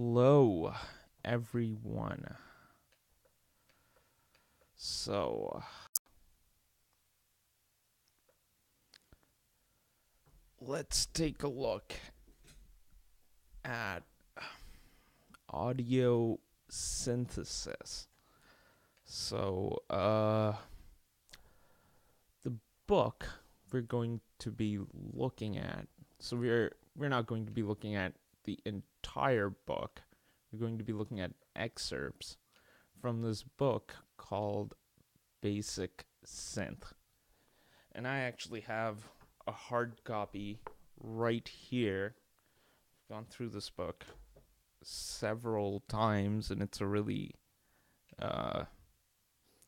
Hello, everyone. So, let's take a look at audio synthesis. The book we're going to be looking at. We're not going to be looking at the entire book. We're going to be looking at excerpts from this book called Basic Synth. And I actually have a hard copy right here. I've gone through this book several times, and uh,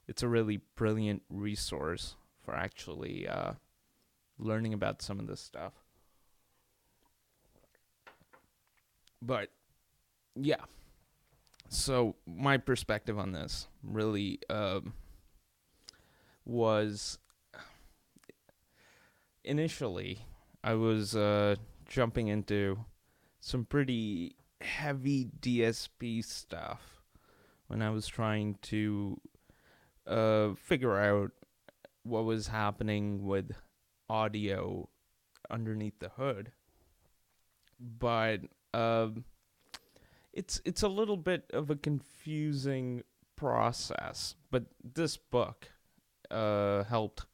it's a really brilliant resource for actually learning about some of this stuff. But yeah, so my perspective on this really was initially I was jumping into some pretty heavy DSP stuff when I was trying to figure out what was happening with audio underneath the hood. But it's a little bit of a confusing process. But this book helped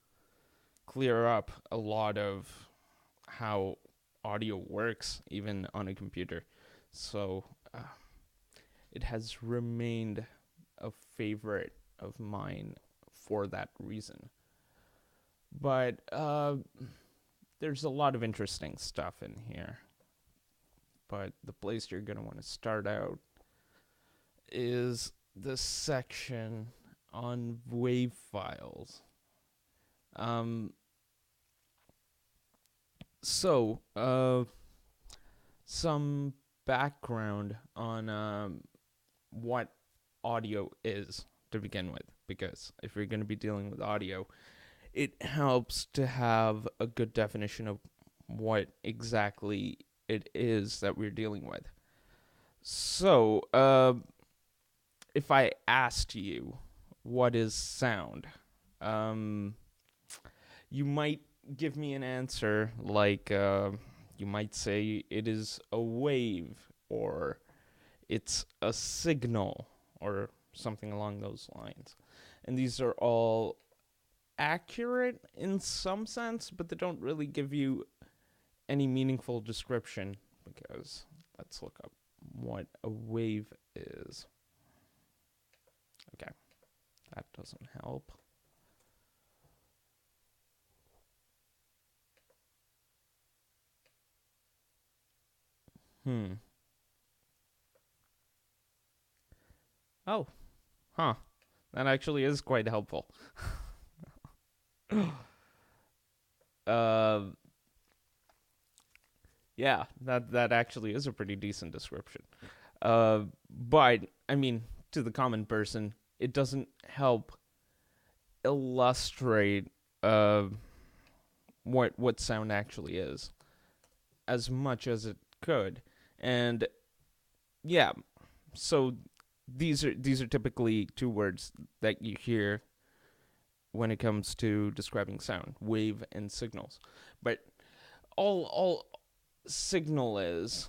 clear up a lot of how audio works, even on a computer. So it has remained a favorite of mine for that reason. But there's a lot of interesting stuff in here. But the place you're going to want to start out is the section on wave files. Some background on what audio is to begin with, because if you're going to be dealing with audio, it helps to have a good definition of what exactly it is that we're dealing with. So, if I asked you what is sound, you might give me an answer like you might say it is a wave, or it's a signal, or something along those lines. And these are all accurate in some sense, but they don't really give you any meaningful description, because let's look up what a wave is. Okay, that doesn't help. Oh, huh. That actually is quite helpful. uh, yeah, that actually is a pretty decent description. But I mean, to the common person, it doesn't help illustrate uh what sound actually is as much as it could. And yeah, so these are typically two words that you hear when it comes to describing sound: wave and signals. But all signal is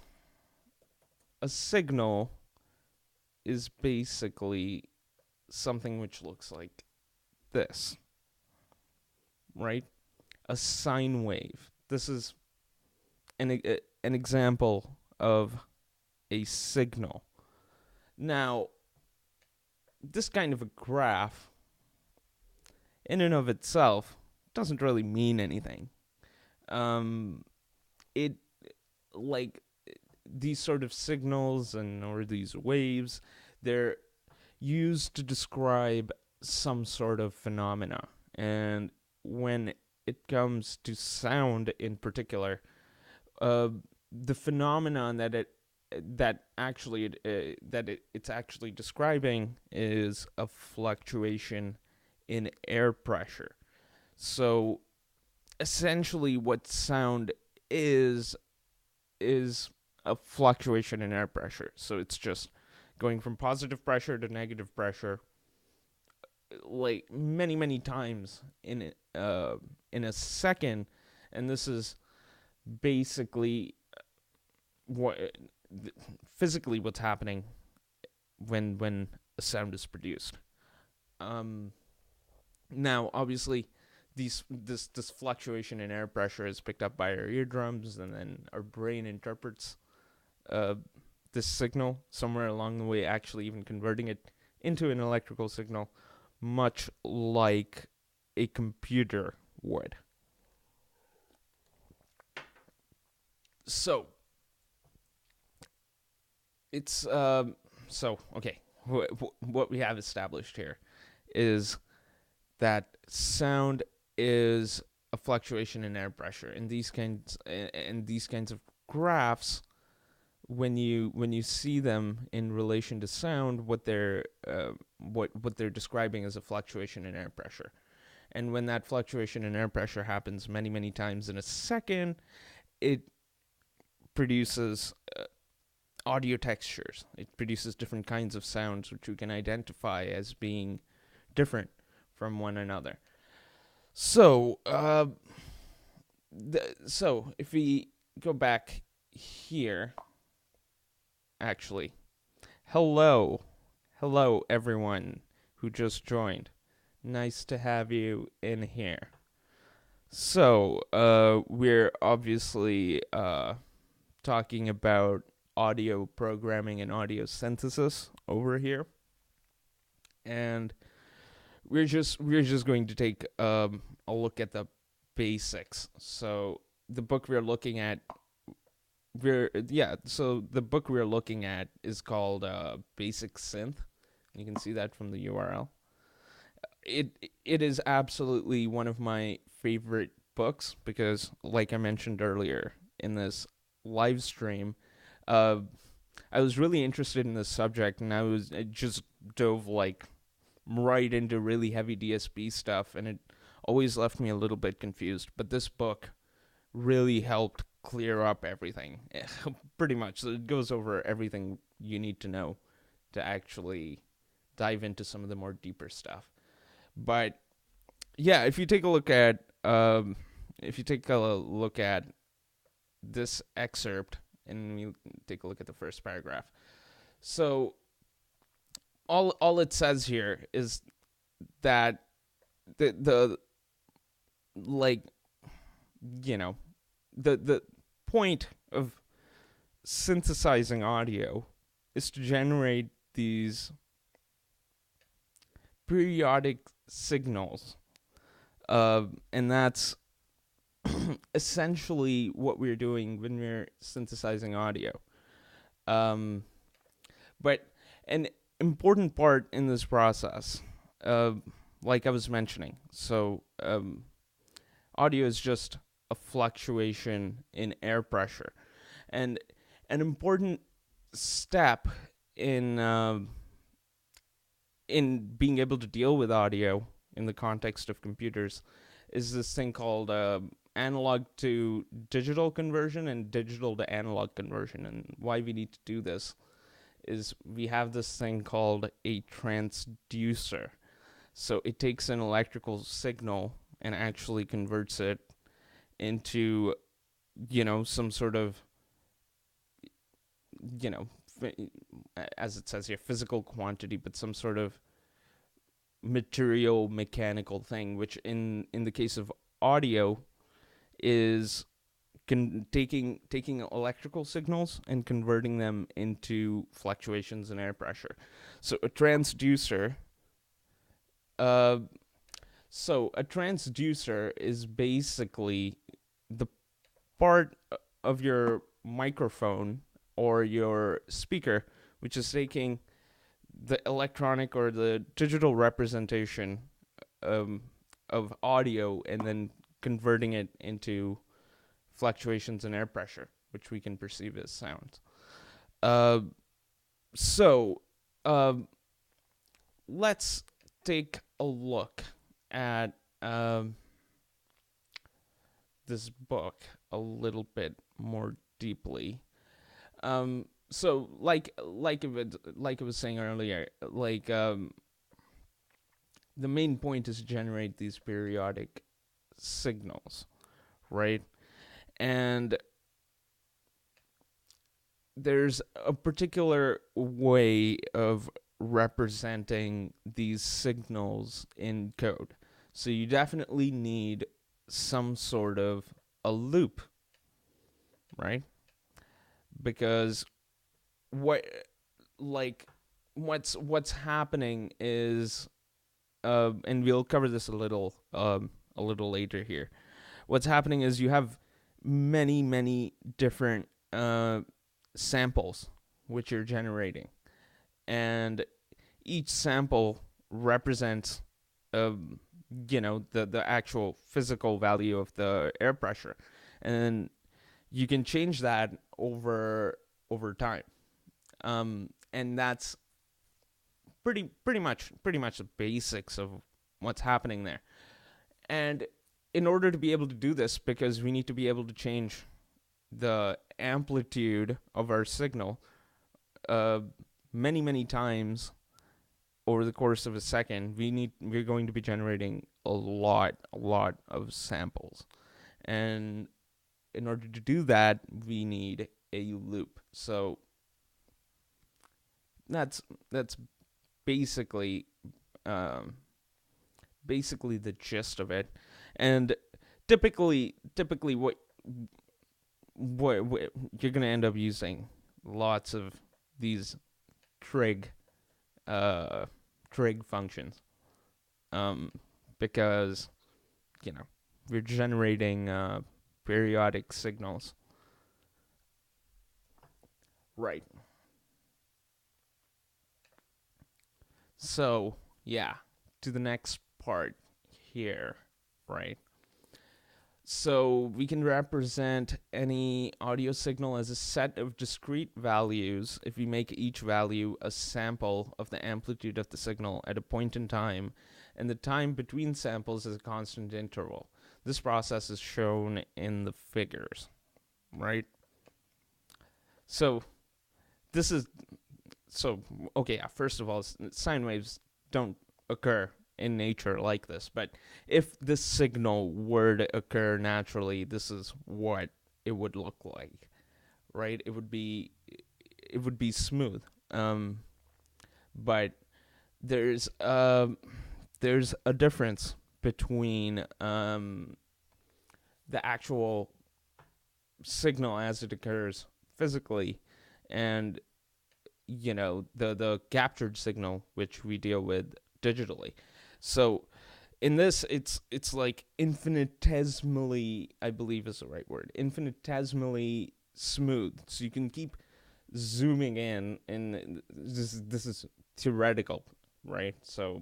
a signal is basically something which looks like this, right? A sine wave. This is an example of a signal. Now, this kind of a graph, in and of itself, doesn't really mean anything. It like these sort of signals or these waves, they're used to describe some sort of phenomena. And when it comes to sound in particular, the phenomenon it's actually describing is a fluctuation in air pressure. So essentially, what sound is a fluctuation in air pressure. So it's just going from positive pressure to negative pressure, like many times in a second, and this is basically what physically what's happening when a sound is produced. Um, Now, obviously, this fluctuation in air pressure is picked up by our eardrums, and then our brain interprets uh, this signal somewhere along the way, actually even converting it into an electrical signal, much like a computer would. So it's okay. What we have established here is that sound is a fluctuation in air pressure. In these kinds of graphs, when you see them in relation to sound, what they're describing is a fluctuation in air pressure. And when that fluctuation in air pressure happens many times in a second, it produces audio textures. It produces different kinds of sounds which we can identify as being different from one another. So, so if we go back here, actually, hello, hello everyone who just joined. Nice to have you in here. So, we're obviously talking about audio programming and audio synthesis over here, and we're just going to take a look at the basics. So the book we're looking at, So the book we're looking at is called Basic Synth. You can see that from the URL. It is absolutely one of my favorite books because, like I mentioned earlier in this live stream, uh, I was really interested in this subject, and I just dove like right into really heavy DSP stuff, and it always left me a little bit confused. But this book really helped clear up everything, pretty much. So it goes over everything you need to know to actually dive into some of the more deeper stuff. But yeah, if you take a look at this excerpt, and you take a look at the first paragraph. So all it says here is that the like the point of synthesizing audio is to generate these periodic signals, and that's essentially what we're doing when we're synthesizing audio. Um, but an important part in this process, uh, like I was mentioning, audio is just a fluctuation in air pressure, and an important step in being able to deal with audio in the context of computers is this thing called analog to digital conversion and digital to analog conversion. And why we need to do this is we have this thing called a transducer. So it takes an electrical signal and actually converts it into, some sort of, as it says here, physical quantity, but some sort of material mechanical thing, which in the case of audio is taking electrical signals and converting them into fluctuations in air pressure. So a transducer is basically the part of your microphone or your speaker which is taking the electronic or the digital representation of audio and then converting it into fluctuations in air pressure, which we can perceive as sounds. So let's take a look at this book a little bit more deeply. So like I was saying earlier, the main point is to generate these periodic signals, right? And there's a particular way of representing these signals in code. So you definitely need some sort of a loop, right? Because what like what's happening is and we'll cover this a little later here. What's happening is you have many different samples which you're generating, and each sample represents the actual physical value of the air pressure, and you can change that over time. And that's pretty much the basics of what's happening there. And in order to be able to do this, because we need to be able to change the amplitude of our signal many times over the course of a second, we're going to be generating a lot of samples. And in order to do that, we need a loop. So that's basically basically the gist of it. And typically what you're gonna end up using lots of these trig trig functions, because we're generating periodic signals, right? So yeah, to the next part here, right? So we can represent any audio signal as a set of discrete values if we make each value a sample of the amplitude of the signal at a point in time, and the time between samples is a constant interval. This process is shown in the figures, right? So this is okay, yeah, first of all, sine waves don't occur in nature like this, but if this signal were to occur naturally, this is what it would look like, right? It would be smooth, but there's a difference between the actual signal as it occurs physically and the captured signal which we deal with digitally. So in this, it's like infinitesimally, I believe is the right word, infinitesimally smooth. So you can keep zooming in, and this is theoretical, right? So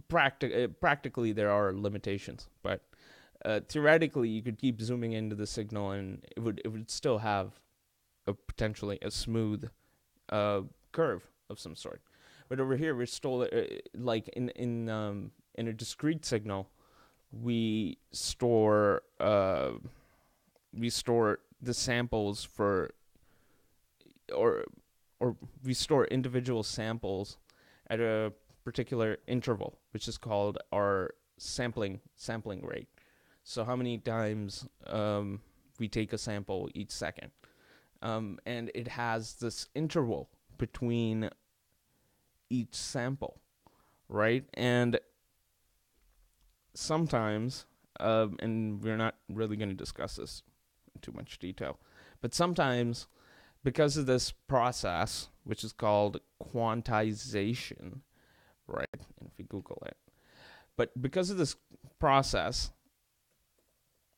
practically there are limitations, but theoretically you could keep zooming into the signal, and it would still have potentially a smooth curve of some sort. But over here, we're still like in a discrete signal, we store the samples for or we store individual samples at a particular interval, which is called our sampling rate. So how many times we take a sample each second, and it has this interval between each sample, right? And sometimes, and we're not really going to discuss this in too much detail, but sometimes, because of this process, which is called quantization, right? If we Google it, but because of this process,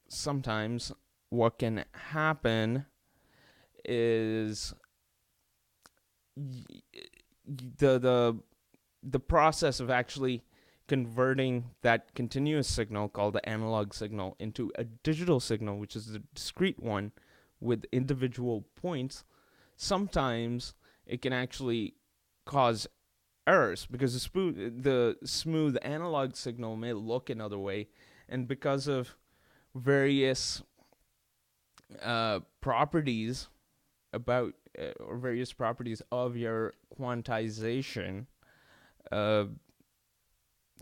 sometimes what can happen is the process of actually converting that continuous signal called the analog signal into a digital signal, which is a discrete one with individual points. Sometimes it can actually cause errors because the smooth analog signal may look another way, and because of various properties about or various properties of your quantization, uh,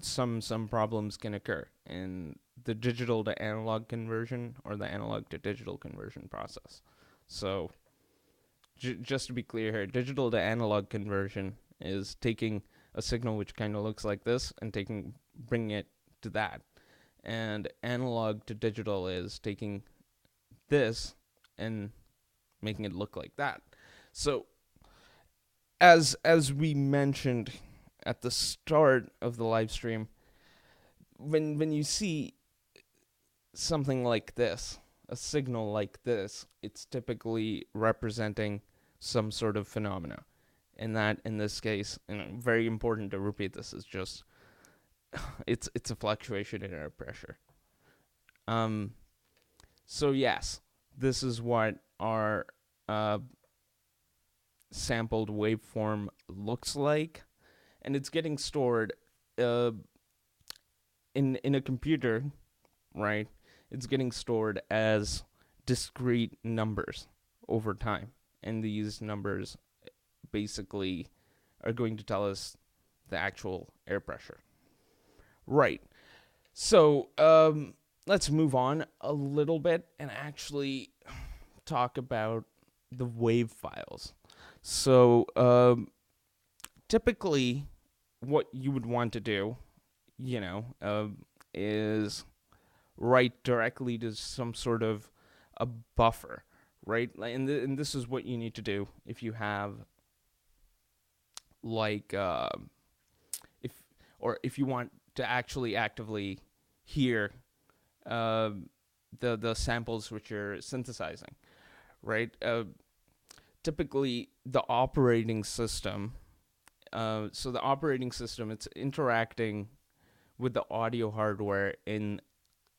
some problems can occur in the digital to analog conversion or the analog to digital conversion process. So just to be clear here, digital to analog conversion is taking a signal which kind of looks like this and bringing it to that. And analog to digital is taking this and making it look like that. So as we mentioned at the start of the live stream, when you see something like this, a signal like this, it's typically representing some sort of phenomena. And that, in this case, and very important to repeat this, is just it's a fluctuation in air pressure. So yes, this is what our sampled waveform looks like, and it's getting stored in a computer, right? It's getting stored as discrete numbers over time, and these numbers basically are going to tell us the actual air pressure. Right. So let's move on a little bit and actually talk about the wave files. So typically what you would want to do, is write directly to some sort of a buffer, right? And this is what you need to do if you have if you want to actually actively hear the samples which you're synthesizing, right? Typically, the operating system. So the operating system, it's interacting with the audio hardware in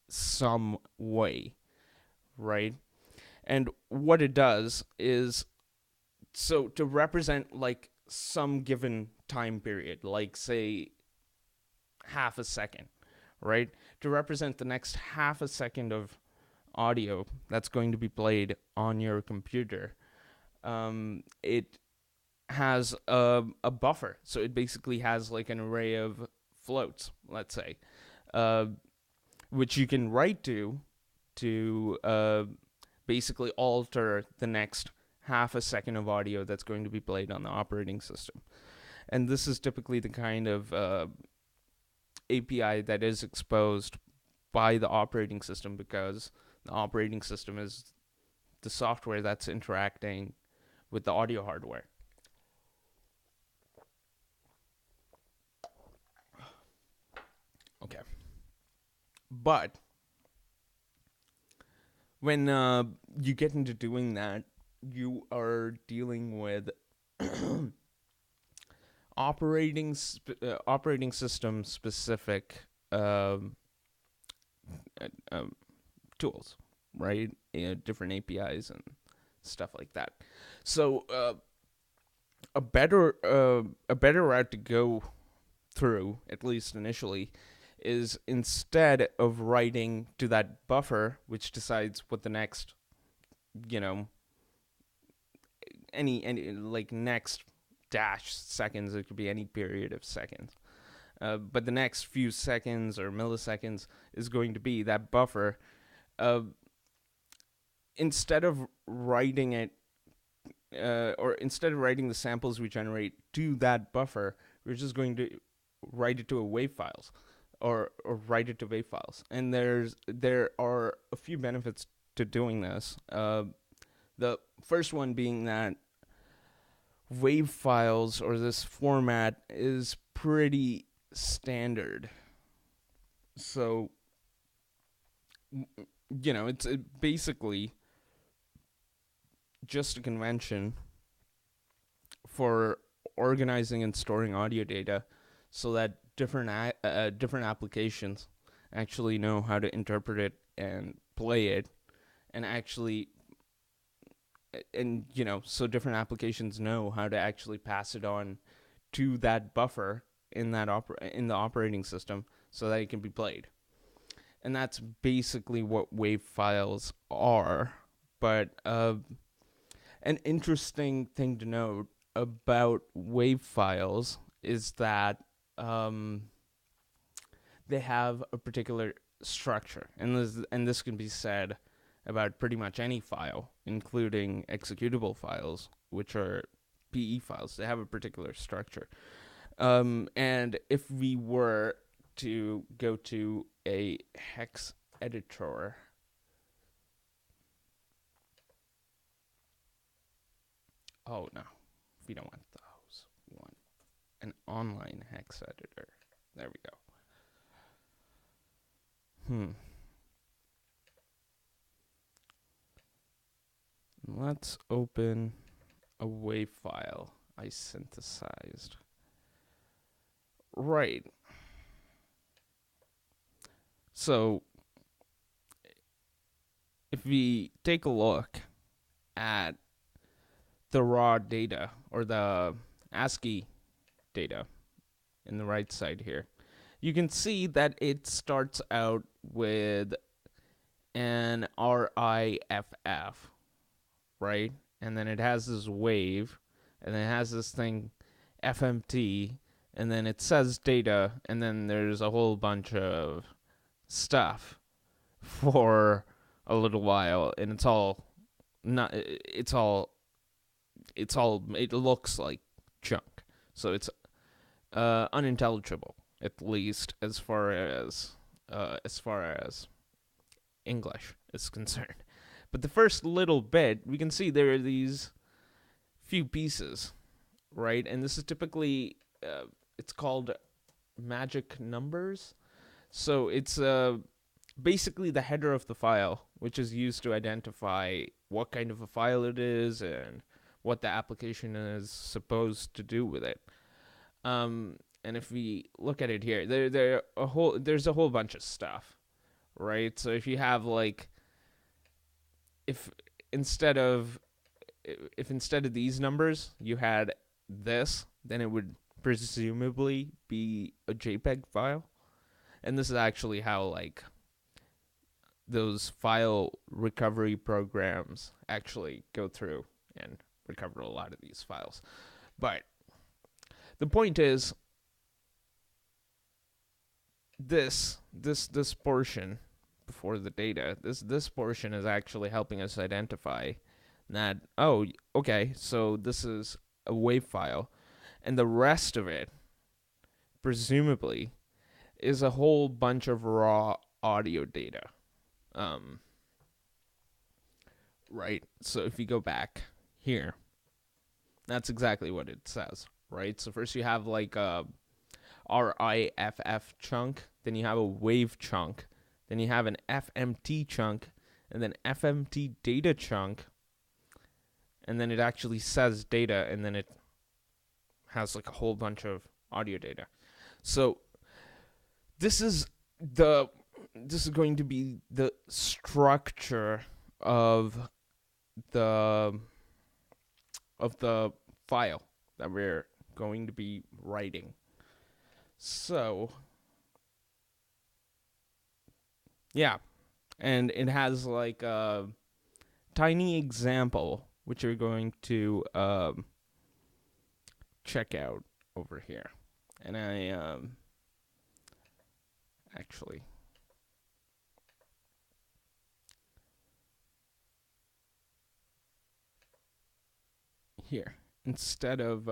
some way, right? And what it does is, so to represent like some given time period, like say half a second, right? To represent the next half a second of audio that's going to be played on your computer, it has a buffer. So it basically has like an array of floats, let's say, which you can write to basically alter the next half a second of audio that's going to be played on the operating system. And this is typically the kind of API that is exposed by the operating system, because the operating system is the software that's interacting with the audio hardware. Okay. But when you get into doing that, you are dealing with operating system specific tools, right? Different APIs and stuff like that. So a better route to go through, at least initially, is instead of writing to that buffer, which decides what the next, any like next dash seconds, it could be any period of seconds. But the next few seconds or milliseconds is going to be that buffer. Instead of writing it, or instead of writing the samples we generate to that buffer, we're just going to write it to a wave files, or write it to wave files. And there are a few benefits to doing this. The first one being that wave files, or this format, is pretty standard. So, it's basically just a convention for organizing and storing audio data so that different applications actually know how to interpret it and play it, and actually, and so different applications know how to actually pass it on to that buffer in the operating system so that it can be played. And that's basically what wave files are. But an interesting thing to note about WAV files is that they have a particular structure, and this can be said about pretty much any file, including executable files, which are PE files. They have a particular structure. And if we were to go to a hex editor, oh no, we don't want those. We want an online hex editor. There we go. Let's open a WAV file I synthesized. Right. So if we take a look at the raw data, or the ASCII data in the right side here, you can see that it starts out with an RIFF, right? And then it has this wave, and then it has this thing FMT, and then it says data, and then there's a whole bunch of stuff for a little while, and it looks like junk. So it's unintelligible, at least as far as English is concerned. But the first little bit, we can see there are these few pieces, right? And this is typically, it's called magic numbers. So it's basically the header of the file, which is used to identify what kind of a file it is and what the application is supposed to do with it. And if we look at it here, there's a whole bunch of stuff, right? So if you have like, if instead of these numbers you had this, then it would presumably be a JPEG file. And this is actually how like those file recovery programs actually go through and recover a lot of these files. But the point is, this portion before the data, this portion is actually helping us identify that, oh, okay, so this is a WAV file, and the rest of it presumably is a whole bunch of raw audio data. Right? So if you go back here, that's exactly what it says, right? So first you have like a RIFF chunk, then you have a wave chunk, then you have an FMT chunk, and then FMT data chunk, and then it actually says data, and then it has like a whole bunch of audio data. So this is going to be the structure of the file that we're going to be writing. So yeah, and it has like a tiny example which you're going to check out over here. And I actually, here, instead of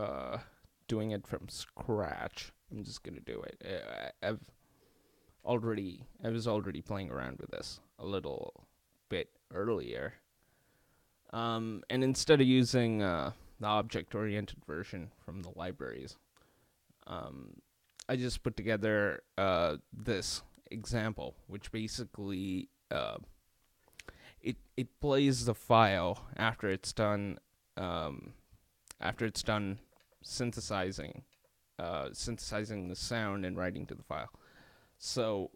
doing it from scratch, I'm just gonna do it. I was already playing around with this a little bit earlier. And instead of using the object-oriented version from the libraries, I just put together this example, which basically it plays the file after it's done synthesizing the sound and writing to the file. So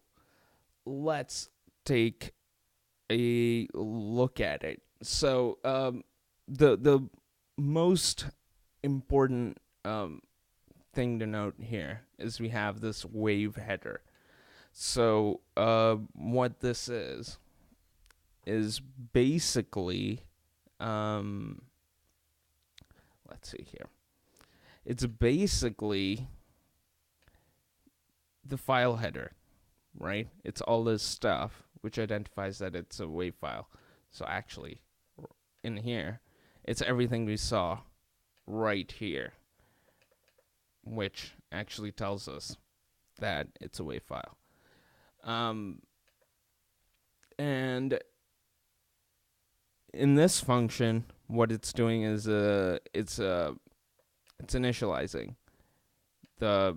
let's take a look at it. So the most important thing to note here is we have this wave header. So what this is basically let's see here. It's basically the file header, right? It's all this stuff which identifies that it's a WAV file. So actually, in here, it's everything we saw right here, which actually tells us that it's a WAV file. And in this function, what it's doing is it's initializing the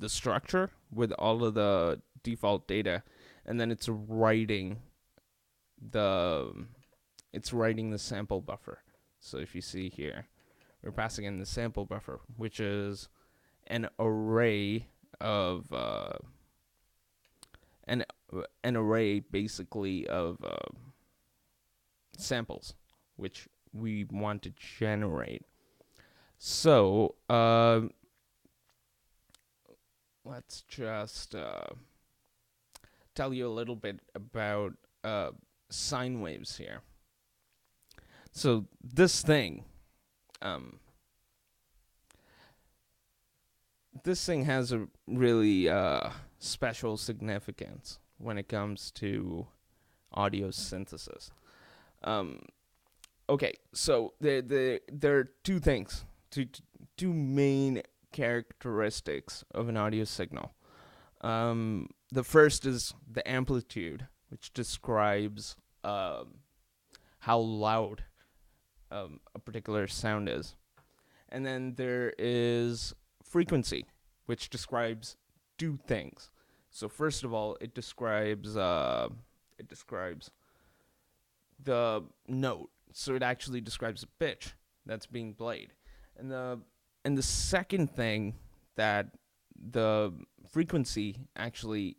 structure with all of the default data, and then it's writing the sample buffer. So if you see here, we're passing in the sample buffer, which is an array of an array basically of samples which we want to generate. So let's just tell you a little bit about sine waves here. So this thing has a really special significance when it comes to audio synthesis. Okay, so there are two things, two main characteristics of an audio signal. The first is the amplitude, which describes how loud a particular sound is. And then there is frequency, which describes two things. So first of all, it describes the note. So it actually describes the pitch that's being played. And the second thing that the frequency actually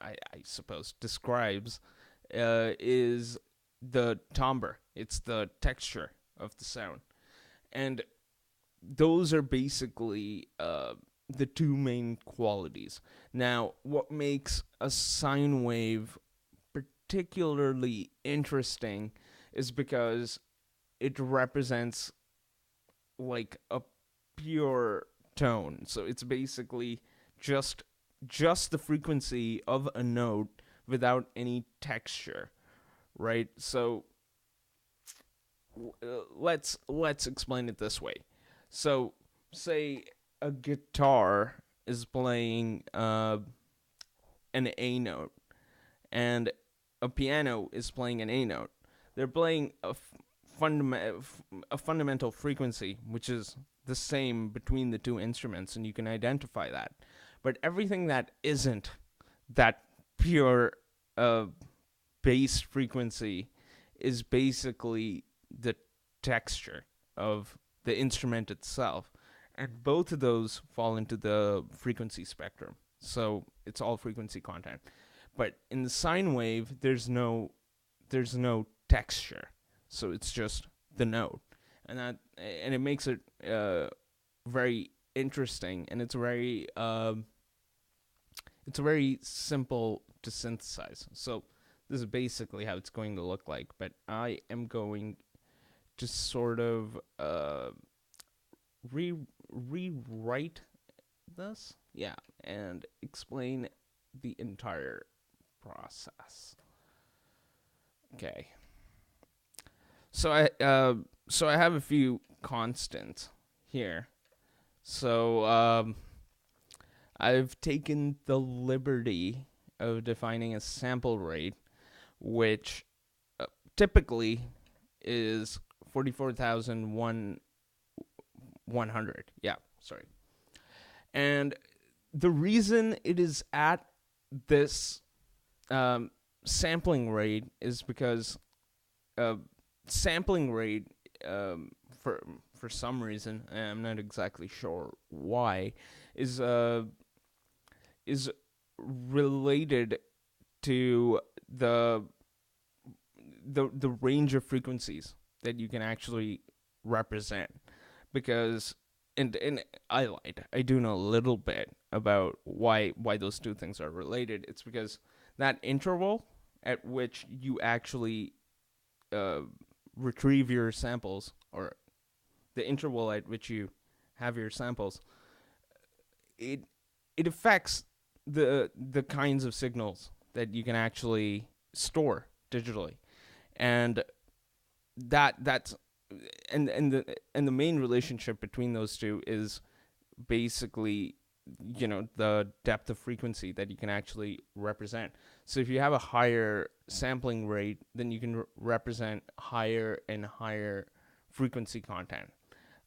I suppose describes is the timbre. It's the texture of the sound. And those are basically the two main qualities. Now, what makes a sine wave particularly interesting is because it represents like a pure tone. So it's basically just the frequency of a note without any texture, right? So let's explain it this way. So say a guitar is playing an A note and a piano is playing an A note. They're playing a fundamental frequency, which is the same between the two instruments, and you can identify that. But everything that isn't that pure bass frequency is basically the texture of the instrument itself. And both of those fall into the frequency spectrum. So it's all frequency content. But in the sine wave, there's no texture. So it's just the note. And it makes it very interesting, and it's very simple to synthesize. So this is basically how it's going to look like, but I am going to sort of rewrite this, and explain the entire process. Okay. So I have a few constants here. So I've taken the liberty of defining a sample rate, which typically is 44,100. Yeah, sorry. And the reason it is at this sampling rate is because sampling rate, for some reason, I'm not exactly sure why, is related to the range of frequencies that you can actually represent. Because and I lied. I do know a little bit about why those two things are related. It's because that interval at which you actually retrieve your samples, or the interval at which you have your samples, it it affects the kinds of signals that you can actually store digitally, and that's and the main relationship between those two is basically, the depth of frequency that you can actually represent. So if you have a higher sampling rate, then you can represent higher and higher frequency content.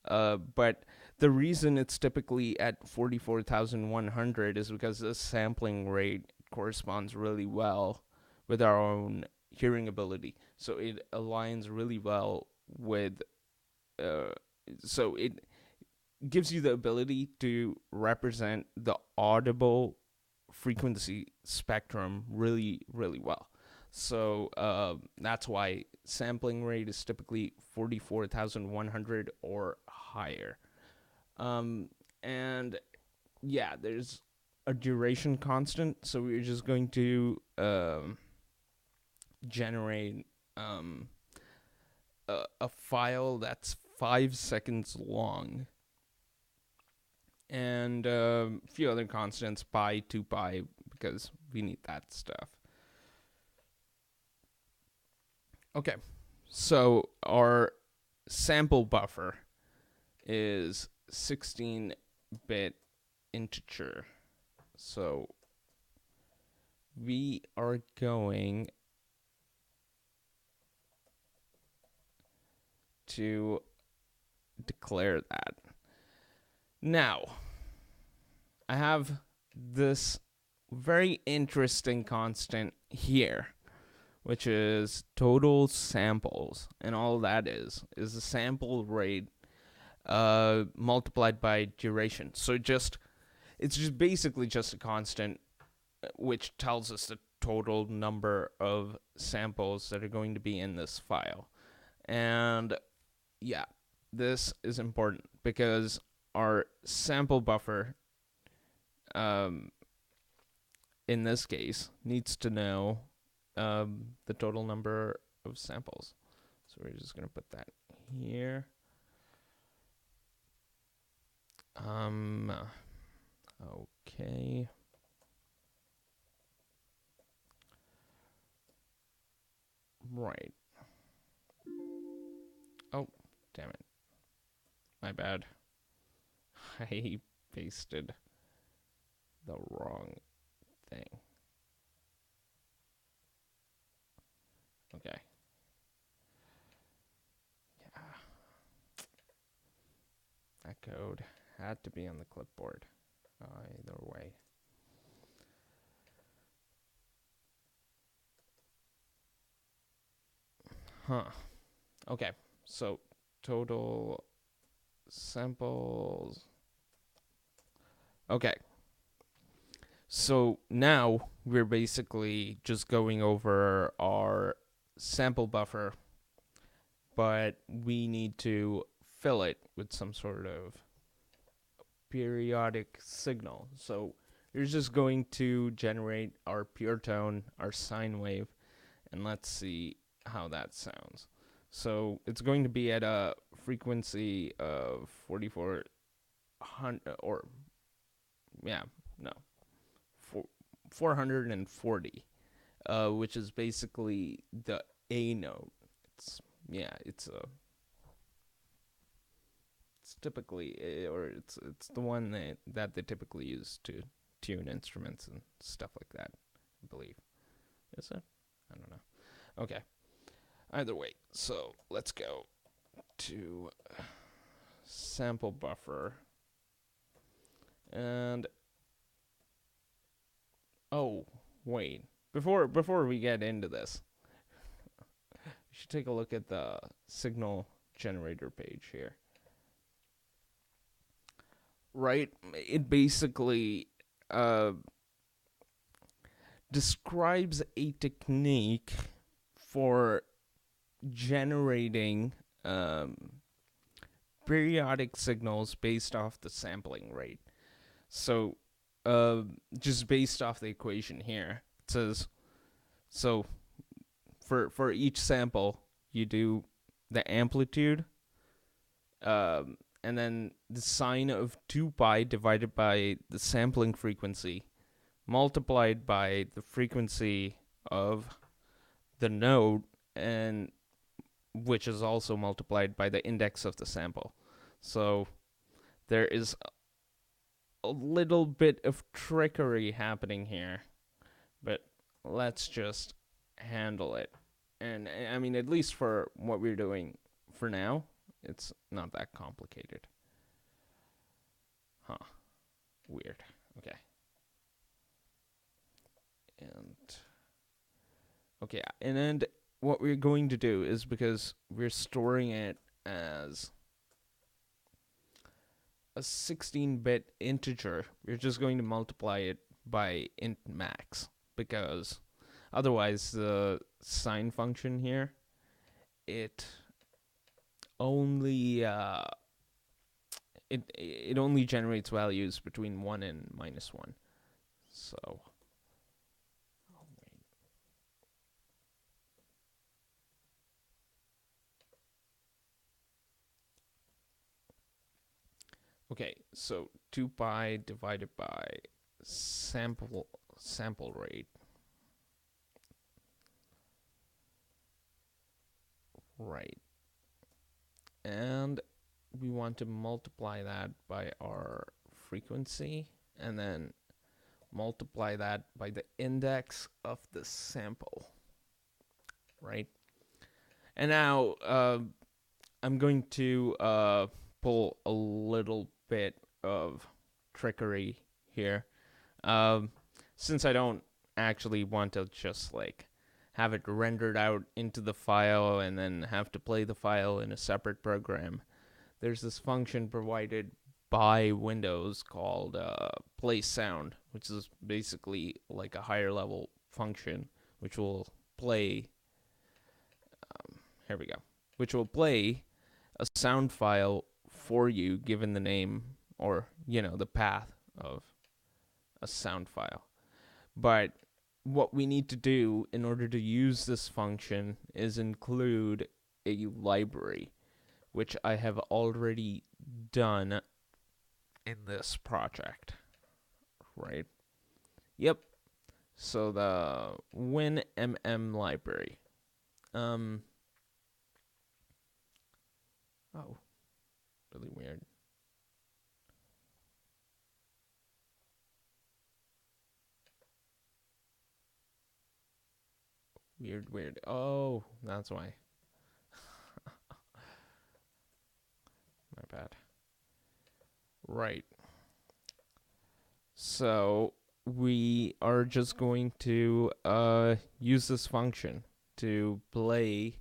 But the reason it's typically at 44,100 is because the sampling rate corresponds really well with our own hearing ability. So it aligns really well with, so it gives you the ability to represent the audible frequency spectrum really, really well. So that's why sampling rate is typically 44,100 or higher. And yeah, there's a duration constant. So we're just going to generate a file that's 5 seconds long, and a few other constants, pi, 2 pi, because we need that stuff. Okay, so our sample buffer is 16-bit integer. So we are going to declare that. Now, I have this very interesting constant here, which is total samples, and all that is the sample rate multiplied by duration. So it's just basically just a constant, which tells us the total number of samples that are going to be in this file. And yeah, this is important because our sample buffer, in this case, needs to know the total number of samples. So we're just going to put that here. Okay. Right. Oh, damn it. My bad. I pasted the wrong thing. Okay. Yeah. That code had to be on the clipboard. Either way. Huh. Okay. So total samples. Okay. So now we're basically just going over our sample buffer, but we need to fill it with some sort of periodic signal. So we're just going to generate our pure tone, our sine wave, and let's see how that sounds. So it's going to be at a frequency of 4,400, or yeah, no, 440, which is basically the A note. It's typically, or it's the one that they typically use to tune instruments and stuff like that, I believe. Is it? I don't know. Okay. Either way, so let's go to sample buffer. And oh, wait. Before we get into this, we should take a look at the signal generator page here. Right? It basically describes a technique for generating periodic signals based off the sampling rate. So just based off the equation here, it says, so for each sample, you do the amplitude, and then the sine of 2 pi divided by the sampling frequency multiplied by the frequency of the node, and which is also multiplied by the index of the sample. So there is a little bit of trickery happening here, but let's just handle it. And I mean, at least for what we're doing for now, it's not that complicated. Huh. Weird. Okay. And what we're going to do is, because we're storing it as a 16-bit integer, we're just going to multiply it by int max, because otherwise the sine function here, it only it only generates values between 1 and -1. So okay, so 2 pi divided by sample rate. Right. And we want to multiply that by our frequency, and then multiply that by the index of the sample. Right? And now I'm going to pull a little bit of trickery here. Since I don't actually want to just like have it rendered out into the file and then have to play the file in a separate program, there's this function provided by Windows called play sound, which is basically like a higher level function which will play here we go, which will play a sound file for you given the name, or the path of a sound file. But what we need to do in order to use this function is include a library, which I have already done in this project. Right? Yep. So the WinMM library. Oh, really weird. Weird. Oh, that's why. My bad. Right. So we are just going to use this function to play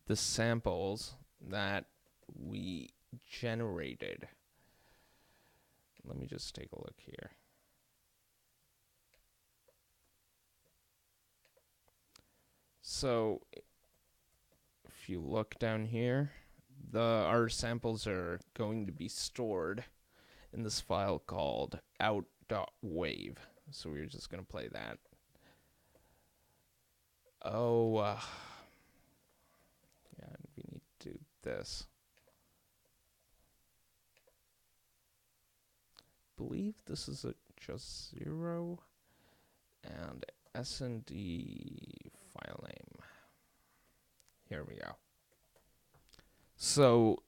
the samples that we generated. Let me just take a look here. So if you look down here, our samples are going to be stored in this file called out.wave. So we're just going to play that. Yeah, we need to do this. I believe this is just 0 and SND file name. Here we go. So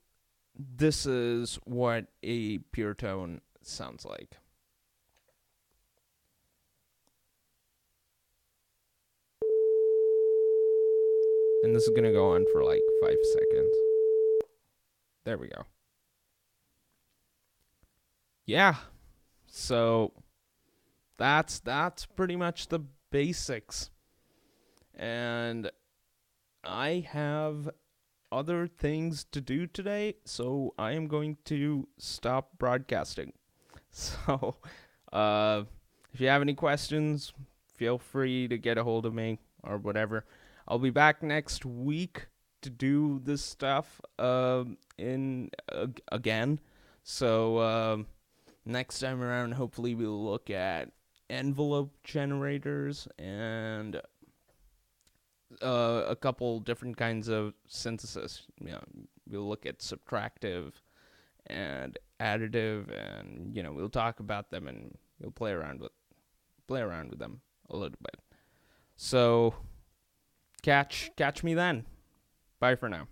this is what a pure tone sounds like. And this is going to go on for like 5 seconds. There we go. Yeah. So that's pretty much the basics. And I have other things to do today, so I am going to stop broadcasting. So if you have any questions, feel free to get a hold of me or whatever. I'll be back next week to do this stuff again. So next time around, hopefully we'll look at envelope generators and a couple different kinds of synthesis. We'll look at subtractive and additive, and we'll talk about them, and we'll play around with them a little bit. So catch me then. Bye for now.